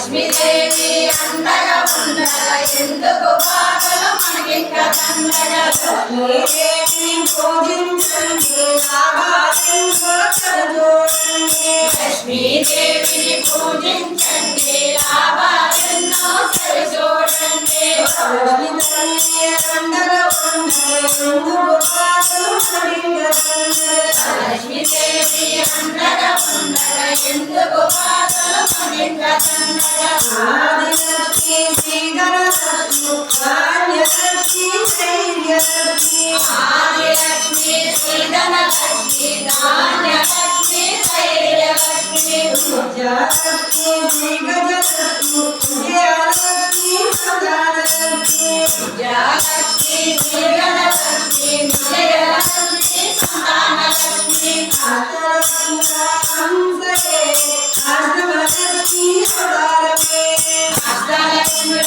లక్ష్మీదేవి అండగా ఉండగా ఎందుకు బాధలు మనకింక దండగా లక్ష్మీదేవిని పూజించండి లాభాలెన్నో చూడండి లక్ష్మీదేవిని పూజించండి లాభాలెన్నో చూడండి అండగా ఉండగా ఎందుకు బాధలు మనకింక లక్ష్మీదేవి అండగా ఉండగా ఎందుకు బాధలు మనకింక దండగా ఆదిలక్ష్మి శ్రీధరలక్ష్మి ధాన్యలక్ష్మి ధైర్యలక్ష్మి ఆదిలక్ష్మి శ్రీధరలక్ష్మి ధాన్యలక్ష్మి ధైర్యలక్ష్మి విద్యాలక్ష్మి శ్రీగజలక్ష్మి విజయలక్ష్మి సదాలక్ష్మి విద్యాలక్ష్మి శ్రీగజలక్ష్మి విజయలక్ష్మి సదాలక్ష్మి అష్టలక్ష్మి అష్టమలక్ష్మి సదాలక్ష్మి అష్టలక్ష్మి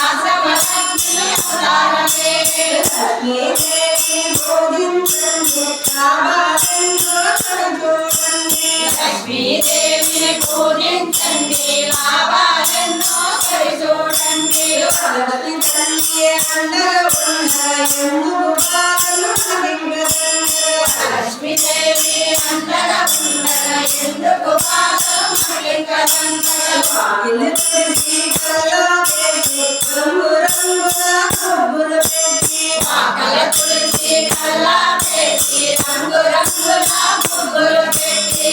అష్టమలక్ష్మి సదాలక్ష్మి లక్ష్మీదేవి పూజించండి లాభాలెన్నో చూడండి లక్ష్మీదేవిని పూజించండి లాభాలెన్నో చూడండి లక్ష్మీ తల్లి అండగా ఉండగా ఎందుకు బాధలు లక్ష్మీదేవి అండగా ఉండగా ఎందుకు బాధలు మనకింక దండగా తులసి కల్లాపేసి రంగు రంగుల పువ్వులు పెట్టి ఆకల తులసి కల్లాపేసి రంగు రంగుల పువ్వులు పెట్టి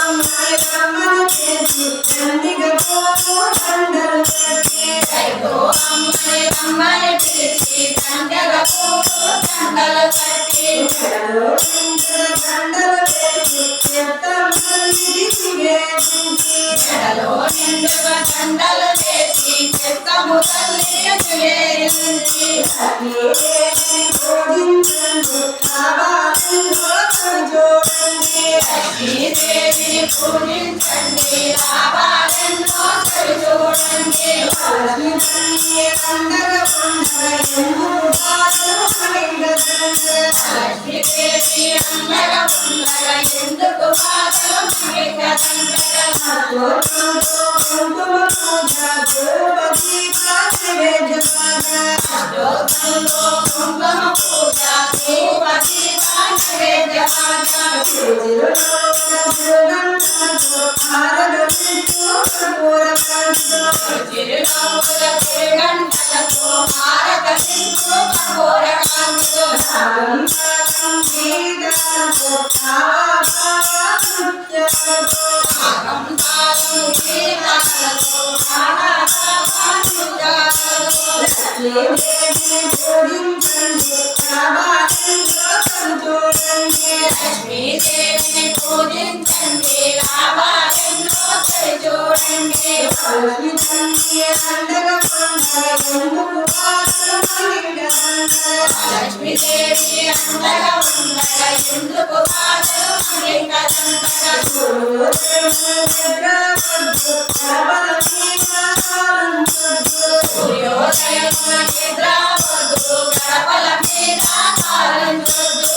అమ్మాయి అమ్మను చేసి దండిగా పోతూ దండలు పెట్టి అమ్మాయి అమ్మని పిలిచి దండగా పోతూ దండలు పెట్టి దండలు పెట్టి చెడలో నిండుగా దండలు వేసి చెత్తము తల్లిని నివేదించి లక్ష్మీదేవిని పూజించండి లాభాలెన్నో చూడండి లక్ష్మీదేవిని పూజించండి లాభాలెన్నో చూడండి లక్ష్మీ తల్లి అండగా ఉండగా ఎందుకు బాధలు లక్ష్మీదేవి అండగా ఉండగా ఎందుకు బాధలు మనకింక దండగా కుంకుమ పూజ ద్రౌపది నైవేద్యమాగా కుంకుమ పూజ ద్రౌపది నైవేద్యమాగా చిరునవ్వులతో హారతులతో కర్పూరకాంతితో చిరునవ్వులతో గంటలతో హారతులతో కర్పూరకాంతితో రాగం రాగం గీతాలతో నృత్యాలతో రాగం రాగం గీతాలతో లక్ష్మీదేవిని పూజించండి లాభాలెన్నో చూడండి లక్ష్మీదేవిని పూజించండి లాభాలెన్నో చూడండి లక్ష్మీ తల్లి అండగా ఉండగా ఎందుకు బాధలు మనకింక లక్ష్మీదేవి అండగా ఉండగా ఎందుకు బాధలు మనకింక దండగా సూర్యోదయమున నిద్రవద్దు గడపల మీద కాలంచొద్దు